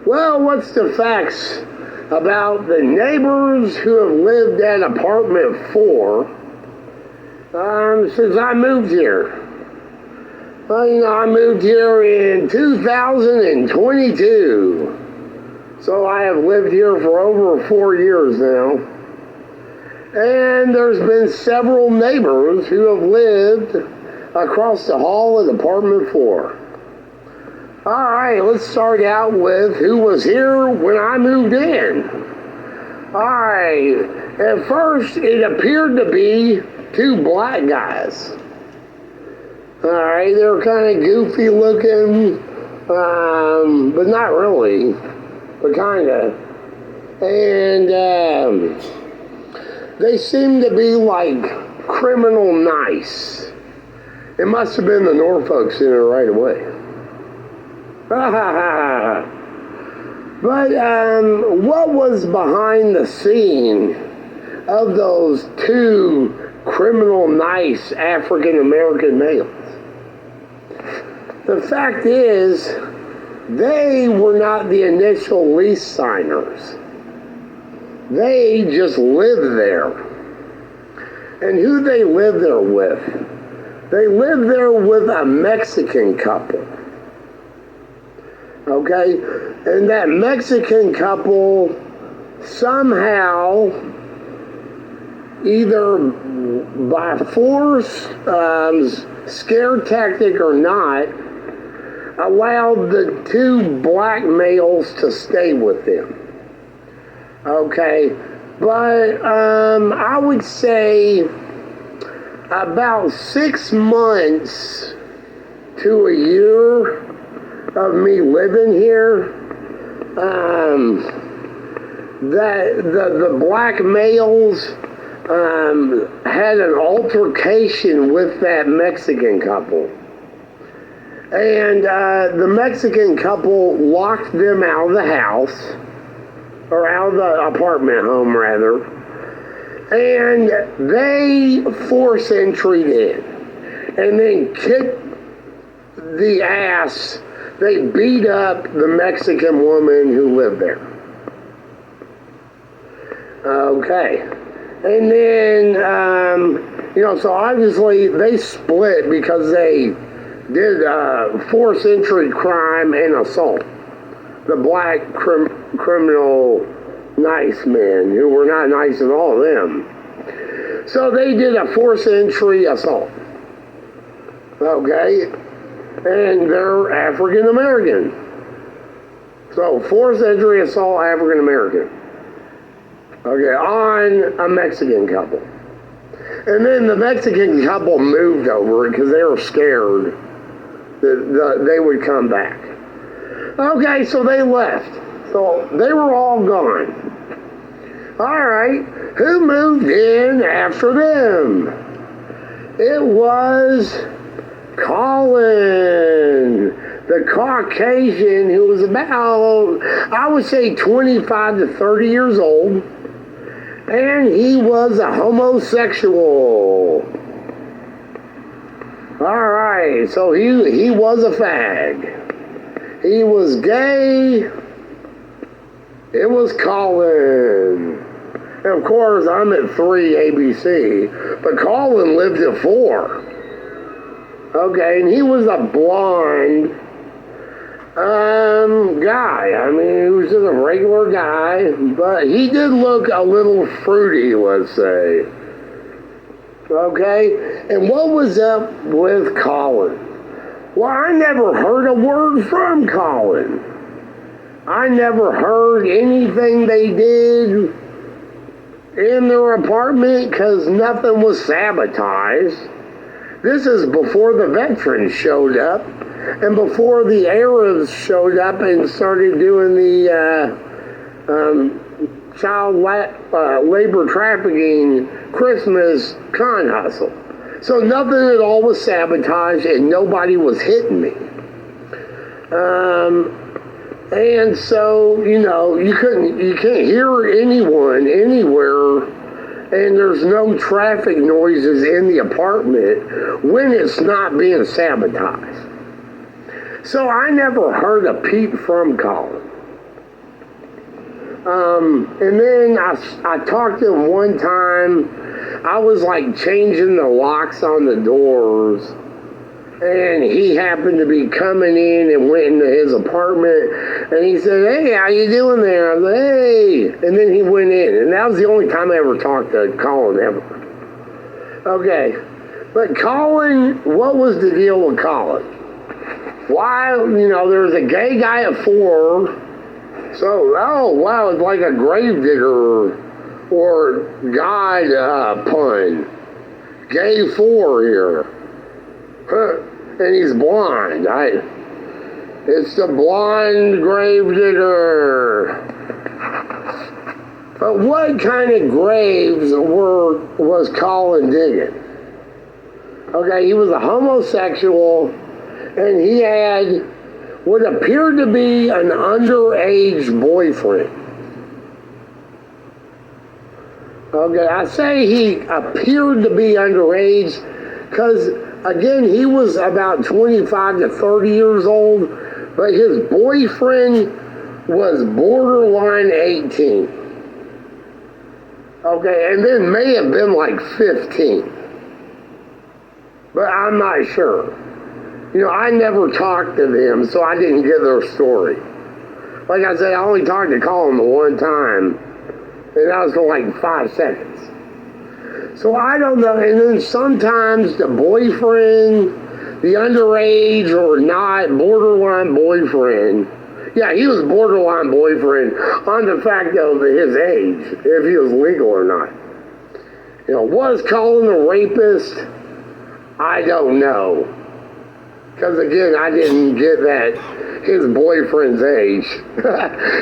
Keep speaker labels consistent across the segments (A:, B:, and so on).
A: Well, what's the facts about the neighbors who have lived at apartment 4 since I moved here? Well, I moved here in 2022. So I have lived here for over 4 years now. And there's been several neighbors who have lived across the hall of apartment 4. All right, let's start out with who was here when I moved in. All right, at first it appeared to be 2 black guys. All right, they were kind of goofy looking, but not really, but kind of. And they seemed to be like criminal nice. It must have been the Norfolk Center right away. But what was behind the scene of those 2 criminal nice African American males? The fact is, they were not the initial lease signers. They just lived there. And who they lived there with? They lived there with a Mexican couple. Okay? And that Mexican couple somehow, either by force, scare tactic or not, allowed the 2 black males to stay with them. Okay? But I would say about 6 months to a year of me living here, that the black males had an altercation with that Mexican couple. And the Mexican couple locked them out of the house, or out of the apartment home rather, and they force entry'd in and then kicked the ass. They beat up the Mexican woman who lived there. Okay. And then, so obviously they split because they did forced entry crime and assault. The black criminal nice men who were not nice at all, them. So they did a forced entry assault. Okay? And they're African American. So forced entry assault, African American. Okay, on a Mexican couple. And then the Mexican couple moved over because they were scared that they would come back. Okay, so they left. So they were all gone. All right, who moved in after them? It was Colin, the Caucasian who was about, I would say 25 to 30 years old. And he was a homosexual. All right, so he was a fag. He was gay. It was Colin. And of course, I'm at 3 ABC, but Colin lived at 4. Okay, and he was a blonde guy. I mean, he was just a regular guy, but he did look a little fruity, let's say. Okay, and what was up with Colin? Well, I never heard a word from Colin. I never heard anything they did in their apartment because nothing was sabotaged. This is before the veterans showed up and before the Arabs showed up and started doing the child labor trafficking Christmas con hustle. So nothing at all was sabotaged and nobody was hitting me. And so, you can't hear anyone anywhere, and there's no traffic noises in the apartment when it's not being sabotaged. So I never heard a peep from Colin. And then I talked to him one time. I was like changing the locks on the doors, and he happened to be coming in and went into his apartment, and he said, "Hey, how you doing there?" I was like, "Hey," and then he went in, and that was the only time I ever talked to Colin ever. Okay, but Colin, what was the deal with Colin? Why, there was a gay guy at 4, so, oh wow, it's like a gravedigger or God pun. Gay 4 here. Huh. And he's blonde. It's the blonde gravedigger. But what kind of graves was Colin digging? Okay, he was a homosexual, and he had what appeared to be an underage boyfriend. Okay, I say he appeared to be underage because, again, he was about 25 to 30 years old, but his boyfriend was borderline 18. Okay, and then may have been like 15. But I'm not sure. I never talked to them, so I didn't get their story. Like I said, I only talked to Colin the one time, and that was for like 5 seconds. So I don't know. And then sometimes the boyfriend, the underage or not, borderline boyfriend, yeah, he was borderline boyfriend on the fact of his age, if he was legal or not. Was Colin a rapist? I don't know. Because again, I didn't get that his boyfriend's age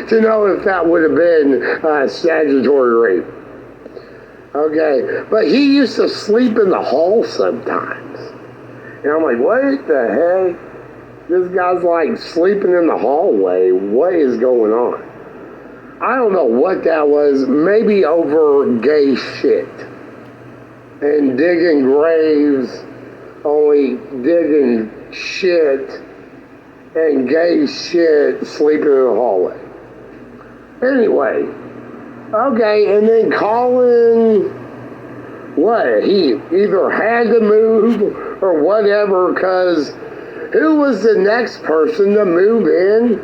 A: to know if that would have been statutory rape. Okay, but he used to sleep in the hall sometimes. And I'm like, what the heck? This guy's like sleeping in the hallway. What is going on? I don't know what that was. Maybe over gay shit. And digging graves, only digging shit and gay shit, sleeping in the hallway. Anyway, okay, and then Colin, what? He either had to move or whatever, because who was the next person to move in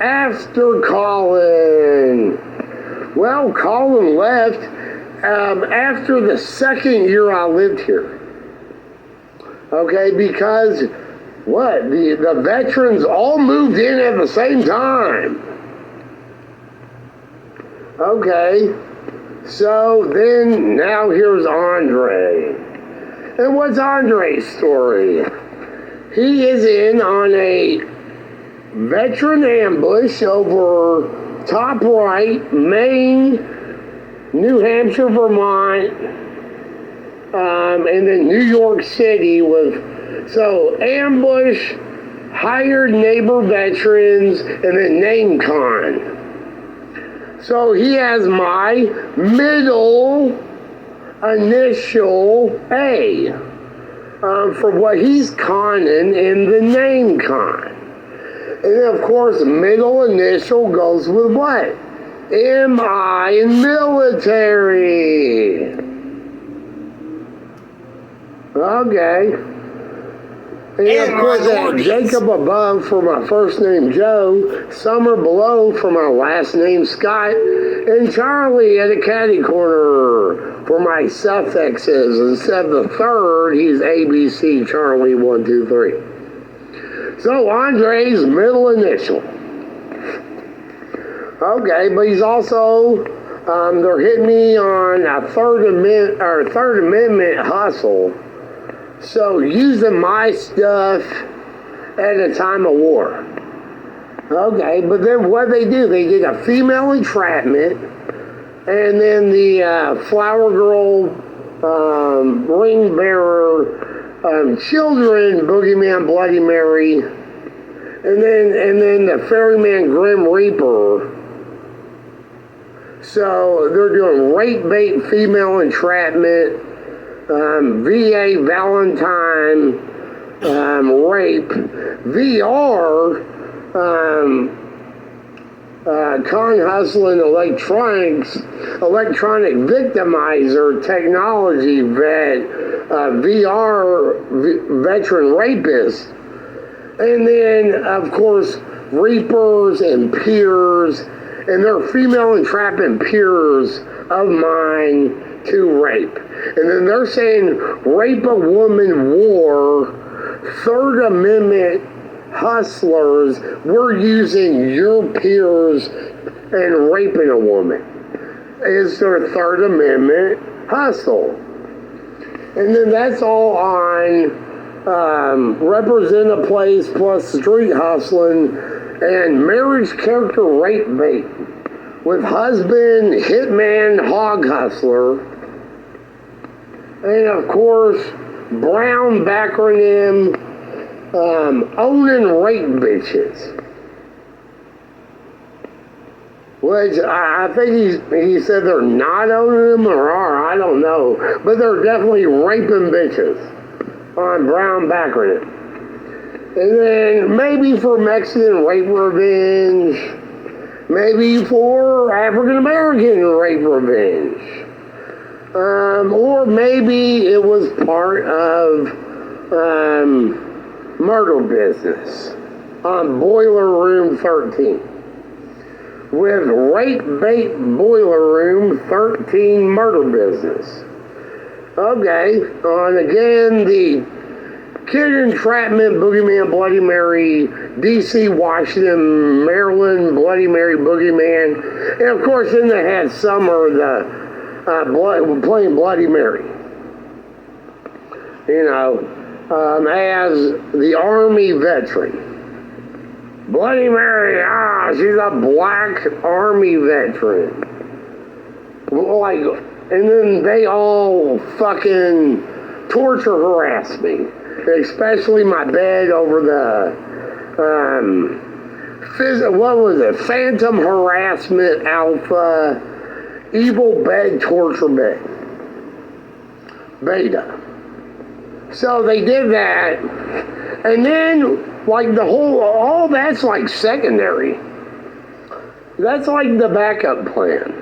A: after Colin? Well, Colin left after the second year I lived here. Okay, because what? The veterans all moved in at the same time. Okay, so then now here's Andre. And what's Andre's story? He is in on a veteran ambush over top right, Maine, New Hampshire, Vermont, and then New York City so ambush, hired neighbor veterans, and then name con. So he has my middle initial A for what he's conning in the name con. And then, of course, middle initial goes with what? MI in military. Okay. And of course, Jacob above for my first name Joe, Summer below for my last name Scott, and Charlie at a catty corner for my suffixes. Instead of the third, he's ABC Charlie 1, 2, 3. So Andre's middle initial. Okay, but he's also they're hitting me on a Third Amendment hustle. So using my stuff at a time of war. Okay, but then what they do? They did a female entrapment, and then the Flower Girl ring bearer children, Boogeyman, Bloody Mary, and then the Ferryman Grim Reaper. So they're doing rape bait, female entrapment, VA Valentine, rape, VR, con hustling electronic victimizer technology VR veteran rapist. And then, of course, reapers and peers, and they're female entrapment peers of mine to rape. And then they're saying rape a woman war, Third Amendment hustlers, we're using your peers and raping a woman. It's their Third Amendment hustle. And then that's all on represent a place plus street hustling and marriage character rape bait with husband, hitman, hog hustler. And of course, brown backronym, owning rape bitches. Which I think he said they're not owning them or are, I don't know. But they're definitely raping bitches on brown backronym. And then maybe for Mexican rape revenge, maybe for African American rape revenge. Or maybe it was part of murder business on Boiler Room 13. With Rape Bait Boiler Room 13 murder business. Okay, and again, the kid entrapment, Boogeyman, Bloody Mary, D.C., Washington, Maryland, Bloody Mary, Boogeyman. And of course, then they had Summer, playing Bloody Mary. You know, as the Army veteran. Bloody Mary, she's a black Army veteran. Like, and then they all fucking torture harass me. Especially my bed over the, what was it? Phantom Harassment Alpha Evil Bed Torture Bed. Beta. So they did that. And then, like all that's like secondary. That's like the backup plan.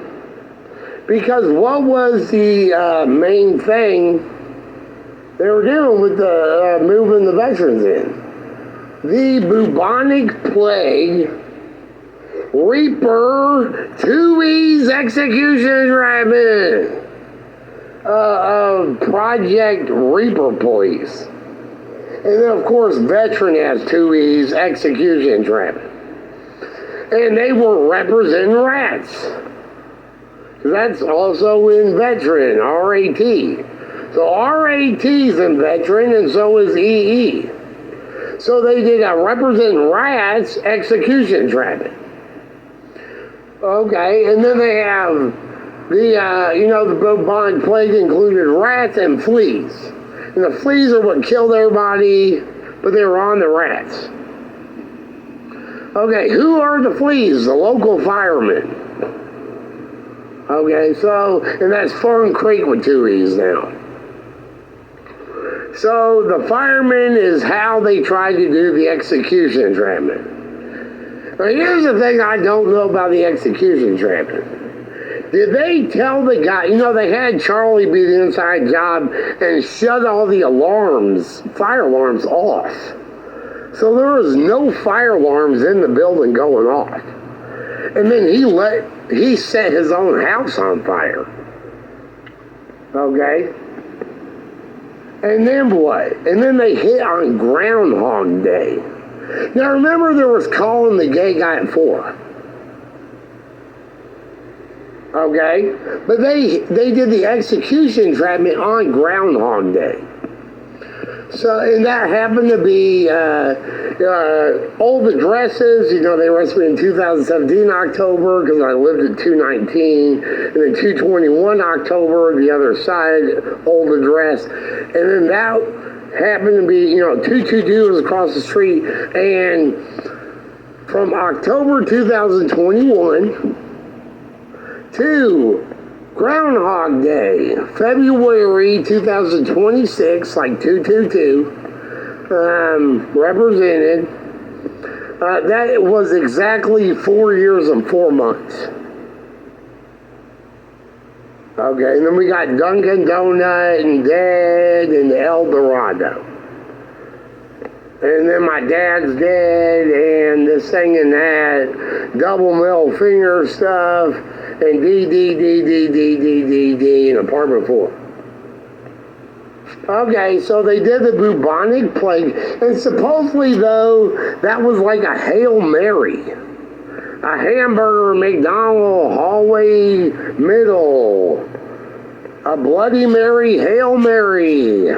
A: Because what was the main thing they were doing with the moving the veterans in? The bubonic plague, Reaper, Tui's execution rabbit of Project Reaper Police. And then, of course, Veteran has 2 E's, execution entrapment. And they were representing rats. That's also in Veteran, RAT. So RAT's in Veteran, and so is EE. So they did a representing rats, execution entrapment. Okay, and then they have the, the bubonic plague included rats and fleas. And the fleas are what killed everybody, but they were on the rats. Okay, who are the fleas? The local firemen. Okay, so, and that's Fern Creek with 2 E's now. So the firemen is how they tried to do the execution entrapment. Now here's the thing I don't know about the execution entrapment. Did they tell the guy, they had Charlie be the inside job and shut all the alarms, fire alarms off. So there was no fire alarms in the building going off. And then he set his own house on fire. Okay? And then what? And then they hit on Groundhog Day. Now remember there was calling the gay guy at 4. Okay? But they did the execution entrapment on Groundhog Day. So, and that happened to be old addresses. They arrested me in 2017 October because I lived at 219, and then 221 October, the other side, old address. And then that happened to be, 222 was across the street. And from October 2021 to Groundhog Day, February 2026, like 222, represented. That was exactly 4 years and 4 months. Okay, and then we got Dunkin' Donut and Dead and El Dorado. And then my dad's dead and this thing and that, double middle finger stuff, and D in apartment 4. Okay, so they did the bubonic plague, and supposedly though, that was like a Hail Mary. A hamburger, McDonald's, hallway, middle. A Bloody Mary, Hail Mary.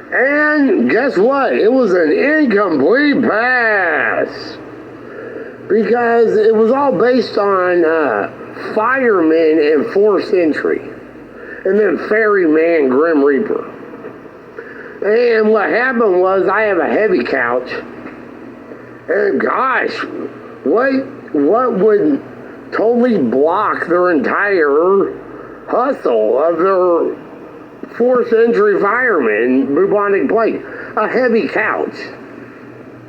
A: And guess what? It was an incomplete pass. Because it was all based on firemen and 4th century. And then Ferryman, Grim Reaper. And what happened was I have a heavy couch. And gosh, what would totally block their entire hustle of their 4th century firemen, bubonic plague? A heavy couch.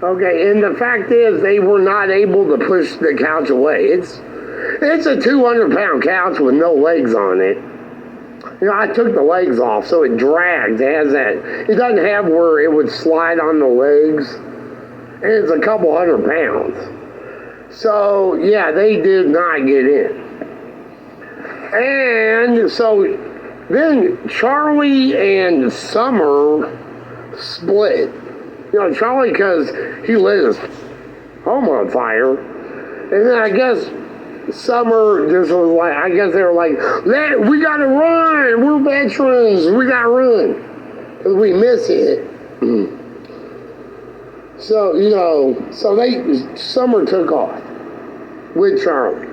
A: Okay, and the fact is they were not able to push the couch away. It's a 200-pound couch with no legs on it. You know, I took the legs off, so it drags. It has that. It doesn't have where it would slide on the legs. And it's a couple 100 pounds. So, yeah, they did not get in. And so then Charlie and Summer split. You know, Charlie, because he lit his home on fire. And then I guess Summer just was like, I guess they were like, we gotta run. We're veterans. We gotta run. Because we miss it. So, you know, Summer took off with Charlie.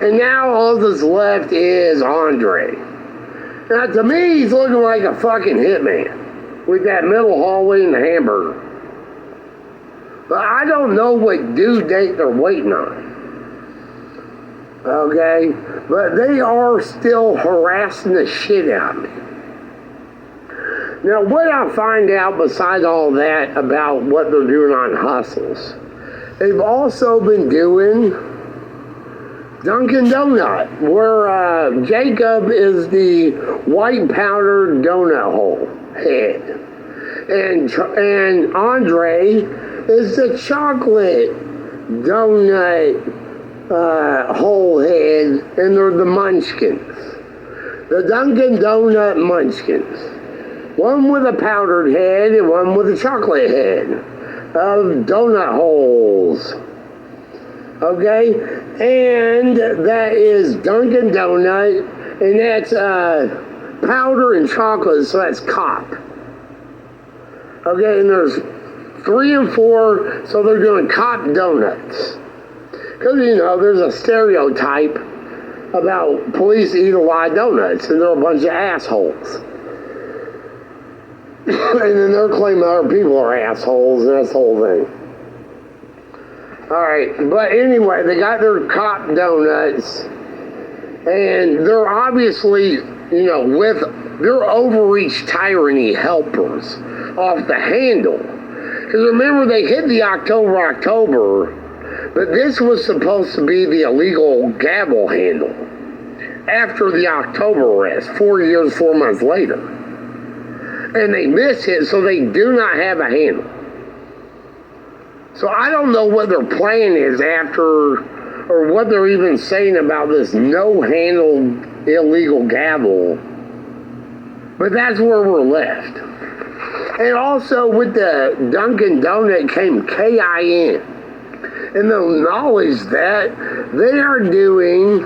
A: And now all that's left is Andre. Now, to me, he's looking like a fucking hitman with that middle hallway and the hamburger. But I don't know what due date they're waiting on. Okay? But they are still harassing the shit out of me. Now, what I find out besides all that about what they're doing on hustles, they've also been doing Dunkin' Donut, where Jacob is the white powdered donut hole head. And Andre is the chocolate donut hole head, and they're the munchkins. The Dunkin' Donut munchkins. One with a powdered head and one with a chocolate head of donut holes. Okay? And that is Dunkin' Donut, and that's powder and chocolate, so that's Cop. Okay, and there's 3 and 4, so they're doing Cop Donuts. Because, you know, there's a stereotype about police eat a lot of donuts, and they're a bunch of assholes. And then they're claiming other people are assholes, and that's the whole thing. Alright, but anyway, they got their Cop Donuts, and they're obviously, you know, with their overreach tyranny helpers off the handle. Because remember, they hit the October, but this was supposed to be the illegal gavel handle after the October arrest, 4 years, 4 months later. And they miss it, so they do not have a handle. So I don't know what their plan is after, or what they're even saying about this no-handle illegal gavel. But that's where we're left. And also with the Dunkin' Donut came KIN. And they'll acknowledge that they are doing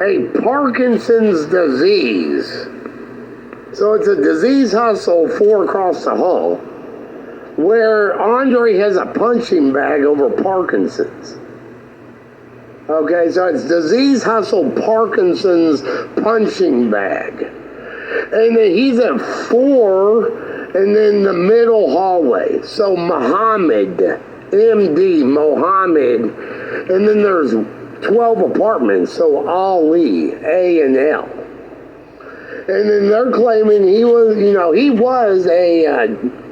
A: a Parkinson's disease. So it's a disease hustle 4 across the hall, where Andre has a punching bag over Parkinson's. Okay, so it's disease hustle Parkinson's punching bag. And then he's at 4, and then the middle hallway. So Muhammad, MD, Mohammed, and then there's 12 apartments, so Ali, A and L. And then they're claiming he was, you know, he was a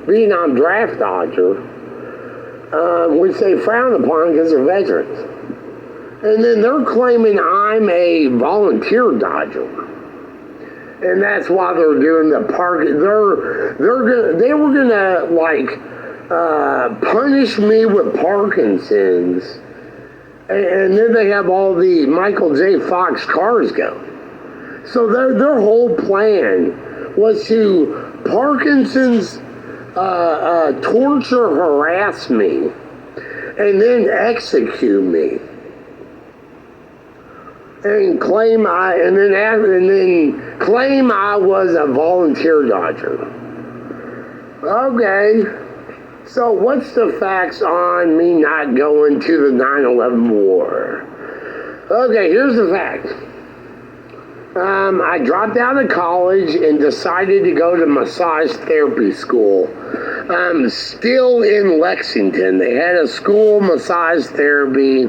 A: Vietnam draft dodger, which they frown upon because they're veterans. And then they're claiming I'm a volunteer dodger. And that's why they're doing the park. They were gonna punish me with Parkinson's, and then they have all the Michael J. Fox cars going. So their whole plan was to Parkinson's torture, harass me, and then execute me. And claim I was a volunteer dodger. Okay, so what's the facts on me not going to the 9/11 war? Okay, here's the fact. I dropped out of college and decided to go to massage therapy school. Still in Lexington. They had a school massage therapy.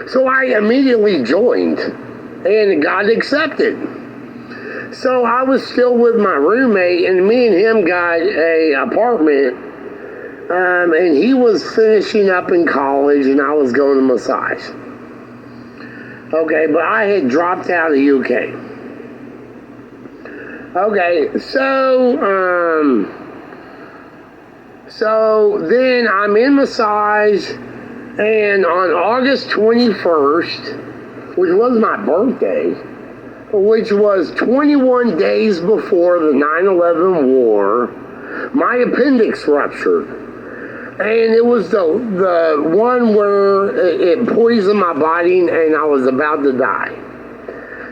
A: So I immediately joined and got accepted. So I was still with my roommate, and me and him got a apartment, and he was finishing up in college and I was going to massage. Okay, but I had dropped out of the UK. Okay, so then I'm in massage. And on August 21st, which was my birthday, which was 21 days before the 9/11 war, my appendix ruptured. And it was the one where it poisoned my body and I was about to die.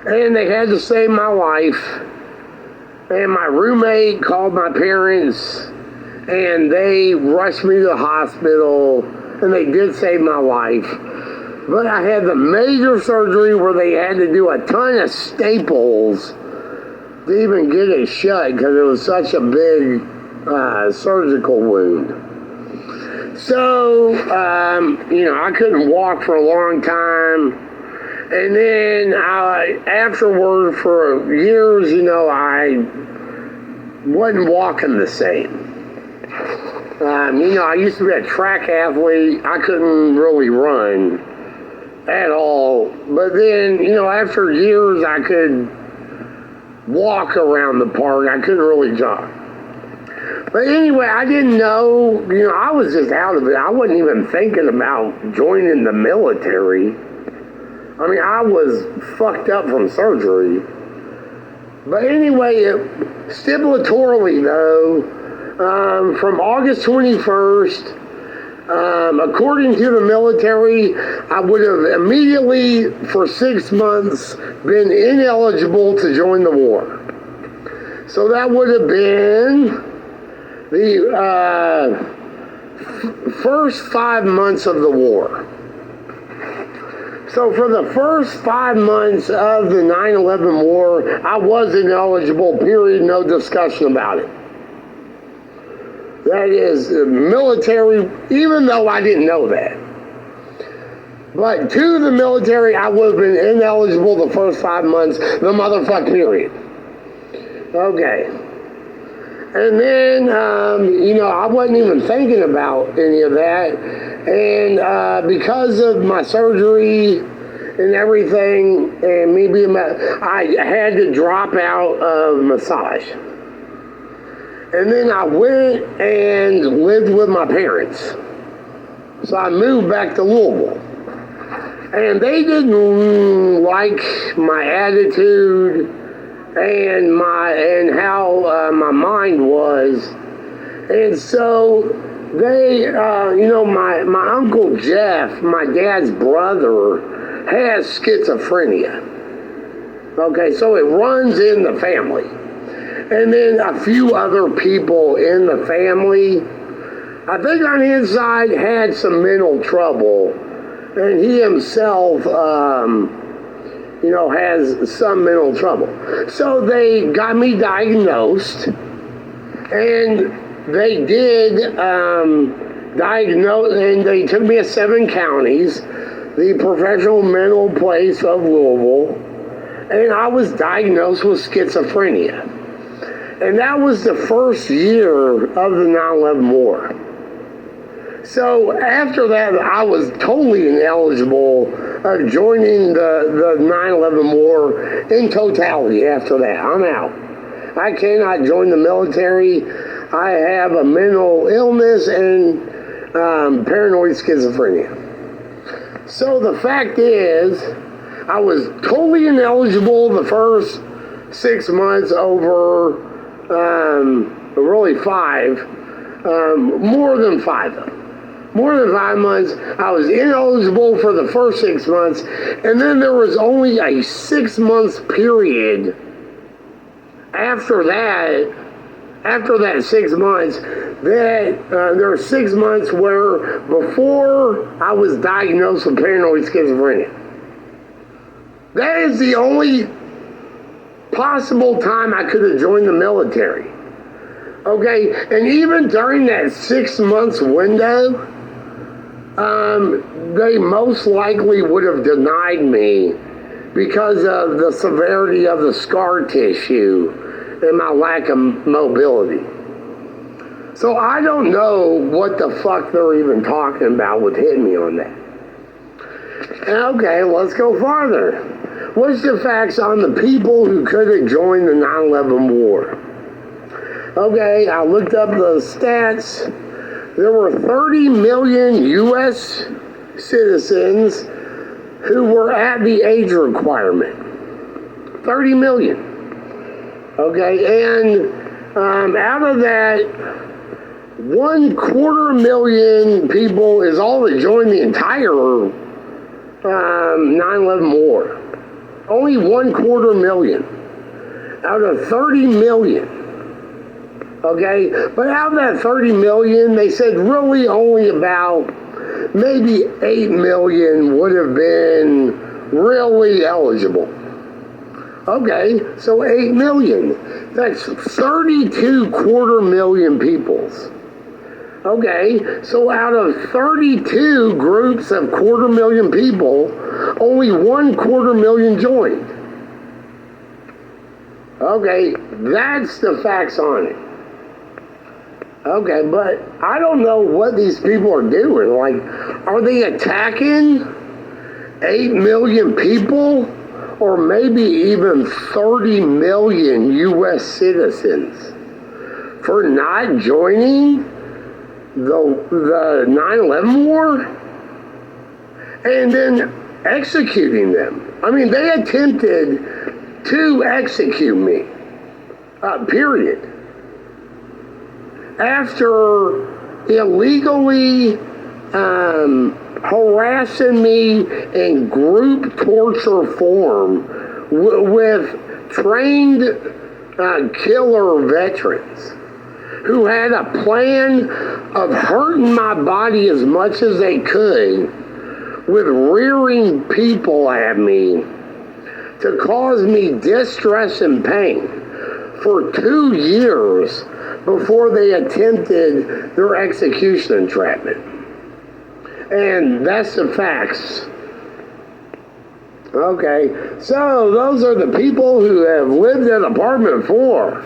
A: And they had to save my life. And my roommate called my parents and they rushed me to the hospital. And they did save my life. But I had the major surgery where they had to do a ton of staples to even get it shut because it was such a big surgical wound. So, I couldn't walk for a long time. And then afterward, for years, I wasn't walking the same. I used to be a track athlete. I couldn't really run at all. But then, after years, I could walk around the park. I couldn't really jog. But anyway, I didn't know, I was just out of it. I wasn't even thinking about joining the military. I mean, I was fucked up from surgery. But anyway, stipulatorily though, from August 21st, according to the military, I would have immediately, for 6 months, been ineligible to join the war. So that would have been the first 5 months of the war. So for the first 5 months of the 9/11 war, I was ineligible, period, no discussion about it. That is military, even though I didn't know that. But to the military, I would have been ineligible the first 5 months, the motherfuck period. Okay. And then, I wasn't even thinking about any of that. And because of my surgery and everything, and me being, I had to drop out of massage. And then I went and lived with my parents. So I moved back to Louisville. And they didn't like my attitude and how my mind was. And so they, my Uncle Jeff, my dad's brother, has schizophrenia. Okay, so it runs in the family. And then a few other people in the family, I think on the inside, had some mental trouble. And he himself, has some mental trouble. So they got me diagnosed. And they did diagnose, and they took me to 7 counties, the professional mental place of Louisville. And I was diagnosed with schizophrenia. And that was the first year of the 9/11 war. So after that, I was totally ineligible of joining the 9/11 war in totality. After that, I'm out. I cannot join the military. I have a mental illness and paranoid schizophrenia. So the fact is, I was totally ineligible the first 6 months over, really 5, more than 5 though. More than 5 months, I was ineligible for the first 6 months, and then there was only a 6 months period after that 6 months, that there were 6 months where before I was diagnosed with paranoid schizophrenia. That is the only possible time I could have joined the military. Okay, and even during that 6 months window, they most likely would have denied me because of the severity of the scar tissue and my lack of mobility. So I don't know what the fuck they're even talking about with hitting me on that. Okay, let's go farther. What's the facts on the people who could have joined the 9/11 war? Okay, I looked up the stats. There were 30 million U.S. citizens who were at the age requirement. 30 million. Okay, and out of that, 250,000 people is all that joined the entire 9/11 war. Only 250,000 out of 30 million. Okay, but out of that 30 million, they said really only about maybe 8 million would have been really eligible. Okay, so 8 million. That's 32 250,000 peoples. Okay, so out of 32 groups of 250,000 people, only 250,000 joined. Okay, that's the facts on it. Okay, but I don't know what these people are doing. Like, are they attacking 8 million people? Or maybe even 30 million U.S. citizens for not joining the 9/11 war? And then executing them. I mean, they attempted to execute me. Period. After illegally harassing me in group torture form with trained killer veterans who had a plan of hurting my body as much as they could with rearing people at me to cause me distress and pain for 2 years before they attempted their execution entrapment. And that's the facts. Okay, so those are the people who have lived in apartment 4.